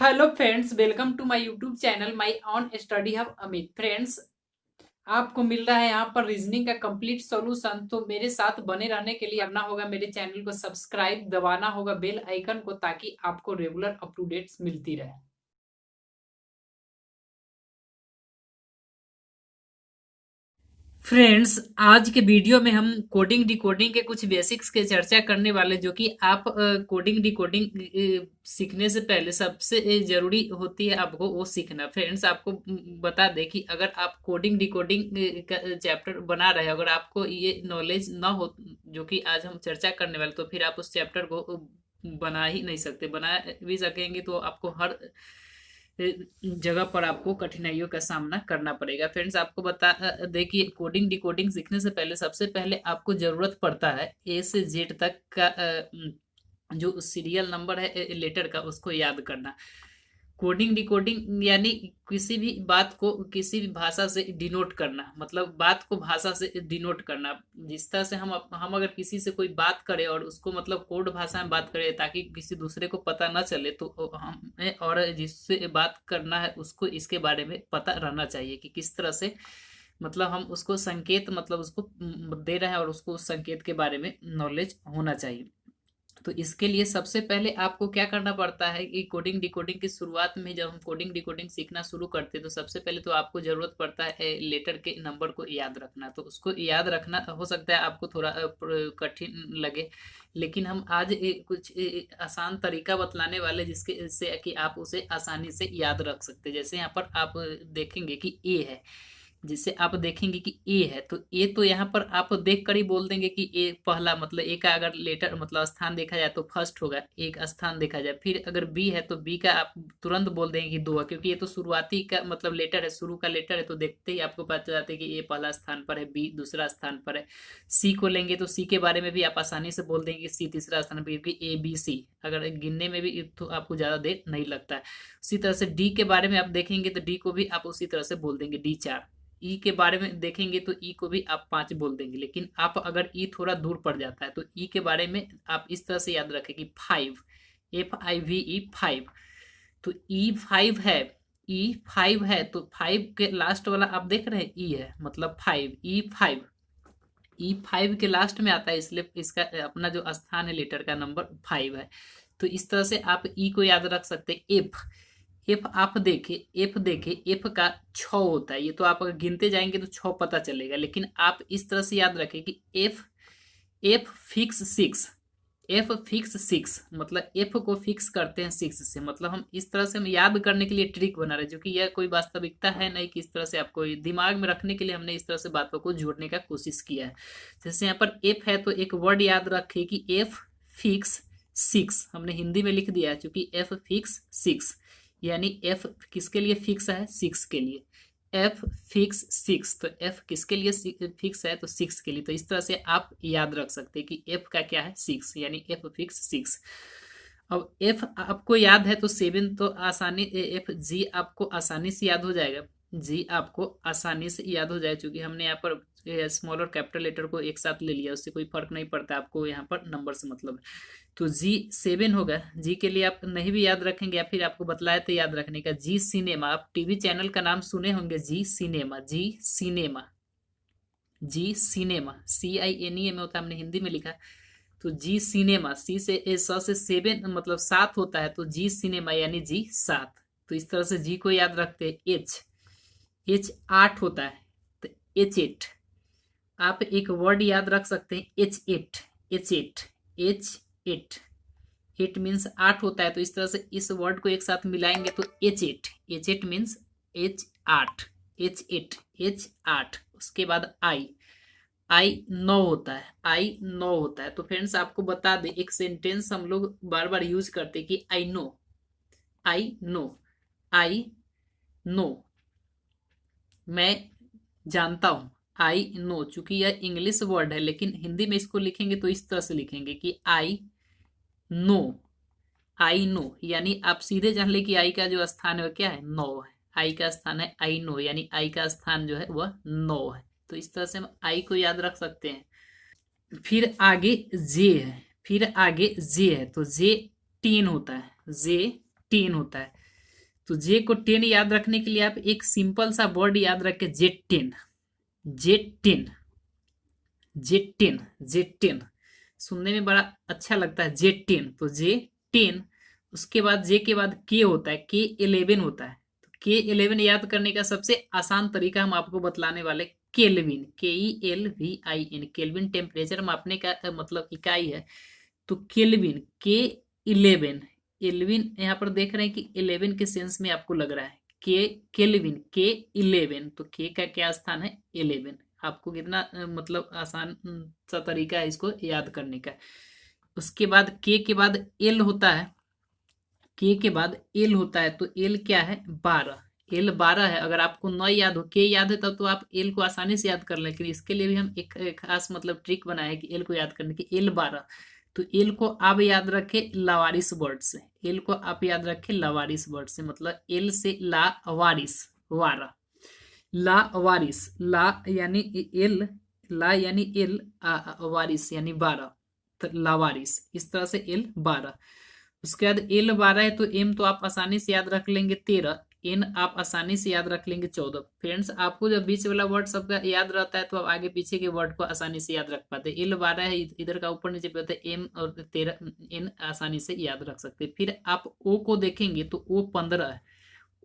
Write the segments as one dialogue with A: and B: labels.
A: Hello friends, welcome to my YouTube channel my own study hub Amit. Friends, आपको मिल रहा है यहाँ पर रीजनिंग का कंप्लीट सॉल्यूशन। तो मेरे साथ बने रहने के लिए करना होगा, मेरे चैनल को सब्सक्राइब, दबाना होगा बेल आइकन को, ताकि आपको रेगुलर अप टू डेट्स मिलती रहे। फ्रेंड्स, आज के वीडियो में हम कोडिंग डिकोडिंग के कुछ बेसिक्स के चर्चा करने वाले, जो कि आप कोडिंग डिकोडिंग सीखने से पहले सबसे जरूरी होती है आपको वो सीखना। फ्रेंड्स, आपको बता दें कि अगर आप कोडिंग डिकोडिंग का चैप्टर बना रहे हो, अगर आपको ये नॉलेज ना हो जो कि आज हम चर्चा करने वाले, तो फिर आप उस चैप्टर को बना ही नहीं सकते। बना भी सकेंगे तो आपको हर जगह पर आपको कठिनाइयों का सामना करना पड़ेगा। फ्रेंड्स, आपको बता देखिए, कोडिंग डिकोडिंग सीखने से पहले सबसे पहले आपको जरूरत पड़ता है ए से जेड तक का जो सीरियल नंबर है लेटर का, उसको याद करना। कोडिंग डिकोडिंग यानी किसी भी बात को किसी भी भाषा से डिनोट करना, मतलब बात को भाषा से डिनोट करना। जिस तरह से हम अगर किसी से कोई बात करें और उसको मतलब कोड भाषा में बात करें ताकि किसी दूसरे को पता ना चले, तो हमें और जिससे बात करना है उसको इसके बारे में पता रहना चाहिए कि किस तरह से मतलब हम उसको संकेत मतलब उसको दे रहे हैं, और उसको उस संकेत के बारे में नॉलेज होना चाहिए। तो इसके लिए सबसे पहले आपको क्या करना पड़ता है कि कोडिंग डिकोडिंग की शुरुआत में जब हम कोडिंग डिकोडिंग सीखना शुरू करते हैं, तो सबसे पहले तो आपको जरूरत पड़ता है लेटर के नंबर को याद रखना। तो उसको याद रखना हो सकता है आपको थोड़ा कठिन लगे, लेकिन हम आज कुछ आसान तरीका बतलाने वाले जिसके से कि आप उसे आसानी से याद रख सकते हैं। जैसे यहाँ पर आप देखेंगे कि ए है, जिससे आप देखेंगे कि ए है, तो ए तो यहाँ पर आप देख कर ही बोल देंगे कि ए पहला, मतलब ए का अगर लेटर मतलब स्थान देखा जाए तो फर्स्ट होगा, एक स्थान देखा जाए। फिर अगर बी है तो बी का आप तुरंत बोल देंगे कि दो है, क्योंकि ये तो शुरुआती का मतलब लेटर है, शुरू का लेटर है। तो देखते ही आपको पता चलता है कि ए पहला स्थान पर है, बी दूसरा स्थान पर है। सी को लेंगे तो सी के बारे में भी आप आसानी से बोल देंगे कि सी तीसरा स्थान पर, क्योंकि ए बी सी अगर गिनने में भी तो आपको ज्यादा देर नहीं लगता है। उसी तरह से डी के बारे में आप देखेंगे तो डी को भी आप उसी तरह से बोल देंगे, डी चार। ई के बारे में देखेंगे तो ई को भी आप पांच बोल देंगे, लेकिन आप अगर ई थोड़ा दूर पड़ जाता है तो ई के बारे में आप इस तरह से याद रखें कि फाइव, FIVE, फाइव। तो ई फाइव है, ई फाइव है, तो फाइव के लास्ट वाला आप देख रहे हैं ई है, मतलब फाइव, ई फाइव। ई फाइव के लास्ट में आता है, इसलिए इसका अपना जो स्थान है लेटर का नंबर फाइव है। तो इस तरह से आप ई को याद रख सकते हैं। एफ, एफ आप देखे, एफ देखे, एफ का छ होता है। ये तो आप अगर गिनते जाएंगे तो छ पता चलेगा, लेकिन आप इस तरह से याद रखें कि F, F fix six, F fix six, मतलब एफ को फिक्स करते हैं सिक्स से। मतलब हम इस तरह से हम याद करने के लिए ट्रिक बना रहे हैं, जो कि यह कोई वास्तविकता है नहीं कि इस तरह से आपको दिमाग में रखने के लिए हमने इस तरह से बातों को जोड़ने का कोशिश किया है। जैसे यहाँ पर एफ है तो एक वर्ड याद रखे कि एफ फिक्स सिक्स, हमने हिंदी में लिख दिया है, क्योंकि एफ फिक्स सिक्स यानी एफ किसके लिए फिक्स है, सिक्स के लिए। एफ फिक्स सिक्स, तो एफ किसके लिए फिक्स है, तो सिक्स के लिए। तो इस तरह से आप याद रख सकते हैं कि एफ का क्या है, सिक्स, यानी एफ फिक्स सिक्स। अब एफ आपको याद है तो सेवन तो आसानी, एफ जी आपको आसानी से याद हो जाएगा, जी आपको आसानी से याद हो जाएगा, क्योंकि हमने यहाँ पर स्मॉल और कैपिटल लेटर को एक साथ ले लिया, उससे कोई फर्क नहीं पड़ता, आपको यहाँ पर नंबर से मतलब है। तो जी सेवन होगा। जी के लिए आप नहीं भी याद रखेंगे या फिर आपको बतलाया तो याद रखने का, जी सिनेमा। आप टीवी चैनल का नाम सुने होंगे, जी सिनेमा, जी सिनेमा, जी सिनेमा, CINEMA होता है, हमने हिंदी में लिखा। तो जी सिनेमा, सी से से सेवन मतलब सात होता है, तो जी सिनेमा यानी जी सात। तो इस तरह से जी को याद रखते हैं। एच, एच आठ होता है, तो एच एट। आप एक वर्ड याद रख सकते हैं, H eight, H eight, H eight. Eight means आठ होता है, तो इस तरह से इस वर्ड को एक साथ मिलाएंगे तो H eight, H eight means H आठ, एच एट, एच आठ। उसके बाद आई, आई नौ होता है, आई नौ होता है। तो फ्रेंड्स, आपको बता दें, एक सेंटेंस हम लोग बार बार यूज करते हैं कि I know, I know, I know, मैं जानता हूं। आई नो, चूंकि यह इंग्लिश वर्ड है, लेकिन हिंदी में इसको लिखेंगे तो इस तरह से लिखेंगे कि आई नो, आई नो, यानी आप सीधे जान ले कि आई का जो स्थान है वह क्या है, नौ है। आई का स्थान है आई नो, यानी आई का स्थान जो है वह नौ है। तो इस तरह से हम आई को याद रख सकते हैं। फिर आगे जे है, फिर आगे जे है, तो जे टेन होता है, जे टेन होता है। तो जे को 10 याद रखने के लिए आप एक सिंपल सा वर्ड याद रखे, Z10। Z10, Z10, Z10 सुनने में बड़ा अच्छा लगता है, Z10। तो Z10, उसके बाद जे के बाद के होता है, K11 होता है। तो K11 याद करने का सबसे आसान तरीका हम आपको बतलाने वाले, केल्विन, KELVIN, केल्विन टेम्परेचर मापने का मतलब इकाई है। तो केल्विन, K11, एल्विन यहाँ पर देख रहे हैं कि 11 के सेंस में आपको लग रहा है, केल्विन, K11, तो के का क्या स्थान है, 11। आपको कितना मतलब आसान सा तरीका है इसको याद करने का। उसके बाद के बाद एल होता है, के के बाद एल होता है, तो एल क्या है, 12। एल 12 है। अगर आपको न याद हो, के याद है तब तो आप एल को आसानी से याद कर लें, लेकिन इसके लिए भी हम एक खास मतलब ट्रिक बनाए कि एल को याद करने की, एल 12। तो एल को आप याद रखे लावारिस वर्ड से, एल को आप याद रखे लावारिस वर्ड से, मतलब एल से ला वारिस, वारा, ला वारिस, ला यानी एल, ला यानी एल, वारिस यानी 12, तो लावारिस, इस तरह से एल 12। उसके बाद एल 12 है, तो एम तो आप आसानी से याद रख लेंगे 13, एन आप आसानी से याद रख लेंगे 14। फ्रेंड्स, आपको जब बीच वाला वर्ड सबका याद रहता है तो आप आगे पीछे के वर्ड को आसानी से याद रख पाते हैं। एल 12 है, इधर का ऊपर नीचे पे होता है, एम और 13, एन आसानी से याद रख सकते हैं। फिर आप ओ को देखेंगे तो ओ 15 है,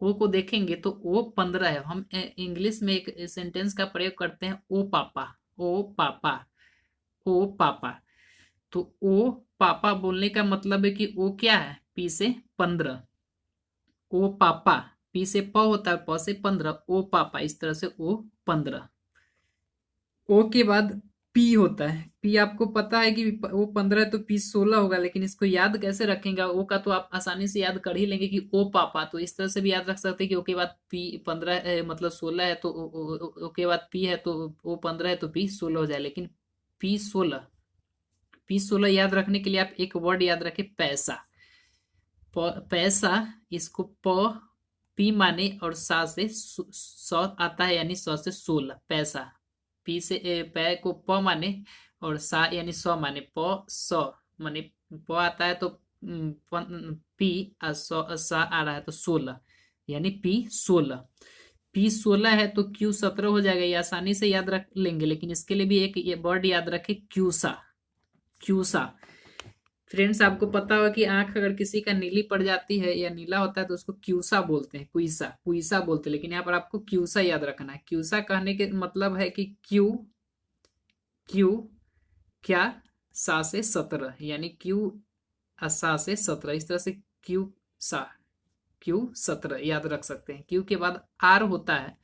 A: ओ को देखेंगे तो ओ 15 है। हम इंग्लिश में एक सेंटेंस का प्रयोग करते हैं, ओ पापा, ओ पापा, ओ पापा। तो ओ पापा बोलने का मतलब है कि ओ क्या है, पी से 15, ओ पापा, पी से प होता है, प से 15, ओ पापा, इस तरह से ओ 15। ओ के बाद पी होता है, पी आपको पता है कि ओ 15 है तो पी 16 होगा, लेकिन इसको याद कैसे रखेंगे, ओ का तो आप आसानी से याद कर ही लेंगे कि ओ पापा, तो इस तरह से भी याद रख सकते हैं कि ओ के बाद पी 15 है, मतलब 16 है, तो ओ के बाद पी है तो ओ 15 है तो पी 16 हो जाए, लेकिन पी 16, पी 16 याद रखने के लिए आप एक वर्ड याद रखें, पैसा। पैसा, इसको प, पी माने और सा से सौ आता है, यानी 100 से 16, पैसा। पी से पै को प माने और सा यानी 100 माने, प 100 माने, प आता है तो पी, सा आ रहा है तो 16, यानी पी 16। पी 16 है तो क्यू 17 हो जाएगा, ये आसानी से याद रख लेंगे, लेकिन इसके लिए भी एक ये वर्ड याद रखे, क्यूसा, क्यूसा। फ्रेंड्स, आपको पता होगा कि आंख अगर किसी का नीली पड़ जाती है या नीला होता है तो उसको क्यूसा बोलते हैं, कुइसा, कुइसा बोलते हैं, लेकिन यहाँ पर आपको क्यूसा याद रखना है। क्यूसा कहने के मतलब है कि क्यू, क्यू क्या, सा से 17, यानी क्यू सा से 17, इस तरह से क्यू सा, क्यू 17 याद रख सकते हैं। क्यू के बाद आर होता है,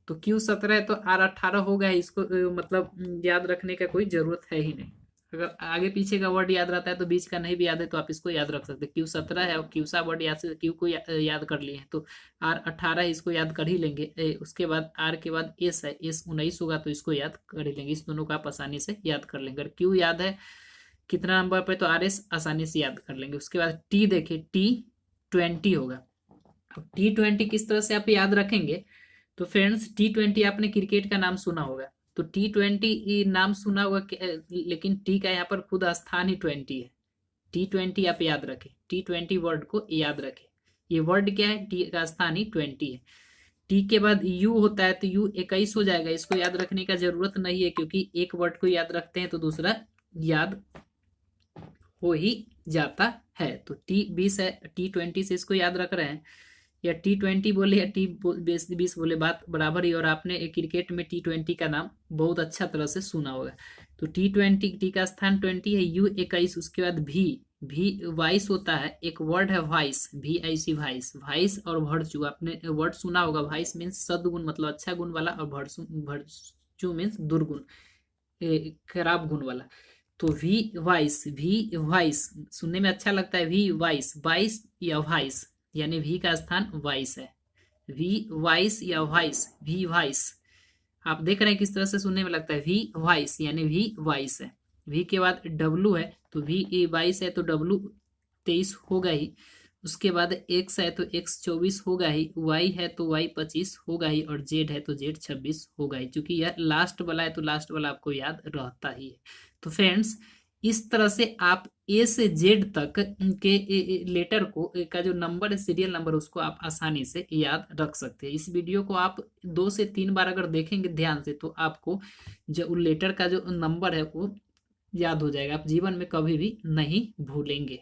A: तो क्यू 17 है तो आर 18 होगा, इसको मतलब याद रखने का कोई जरूरत है ही नहीं। अगर आगे पीछे का वर्ड याद रहता है तो बीच का नहीं भी याद है तो आप इसको याद रख सकते हैं। क्यू 17 है और क्यू सा वर्ड याद से क्यू को याद कर लिए हैं, तो आर 18 इसको याद कर ही लेंगे। उसके बाद आर के बाद एस है, एस 19 होगा तो इसको याद कर ही लेंगे। इस दोनों को आप आसानी से याद कर लेंगे। अगर क्यू याद है कितना नंबर पे तो आर एस आसानी से याद कर लेंगे। उसके बाद टी देखिए, T20 होगा। अब T20 किस तरह से आप याद रखेंगे, तो फ्रेंड्स T20 आपने क्रिकेट का नाम सुना होगा, तो T20 नाम सुना होगा, लेकिन टी का यहाँ पर खुद स्थान ही 20 है। T20 आप याद रखें, T20 वर्ड को याद रखें। ये वर्ड क्या है, टी का स्थान ही 20 है। टी के बाद यू होता है, तो यू 21 हो जाएगा। इसको याद रखने का जरूरत नहीं है, क्योंकि एक वर्ड को याद रखते हैं तो दूसरा याद हो ही जाता है। तो T20 है, T20 से इसको याद रख रहे हैं, या T20 बोले या T20 बोले, बात बराबर ही। और आपने क्रिकेट में T20 का नाम बहुत अच्छा तरह से सुना होगा। तो T20, टी का स्थान 20 है, यू 21, उसके बाद भी वाइस होता है। एक वर्ड है वाइस, VIC, वाइस, वाइस और भर्चू, आपने वर्ड सुना होगा। वाइस मीन्स सद्गुण, मतलब अच्छा गुण वाला, और भर्चू मीन्स दुर्गुण, खराब गुण वाला। तो वी वाइस सुनने में अच्छा लगता है, वी वाइस, वाइस या वाइस, यानी वी का स्थान वाइस है। वी वाइस या वाइस, वी वाइस, आप देख रहे हैं किस तरह से सुनने में लगता है, वी वाइस यानी वी वाइस है। वी के बाद डब्लू है, तो वी 22 है तो डब्लू 23 होगा ही। उसके बाद एक्स है तो एक्स 24 होगा ही, वाई है तो वाई 25 होगा ही, और जेड है तो जेड 26 होगा ही। क्योंकि यह लास्ट वाला है तो लास्ट वाला आपको याद रहता ही है। तो फ्रेंड्स, इस तरह से आप ए से जेड तक के लेटर को का जो नंबर है, सीरियल नंबर, उसको आप आसानी से याद रख सकते हैं। इस वीडियो को आप 2 से 3 बार अगर देखेंगे ध्यान से, तो आपको जो लेटर का जो नंबर है वो याद हो जाएगा, आप जीवन में कभी भी नहीं भूलेंगे।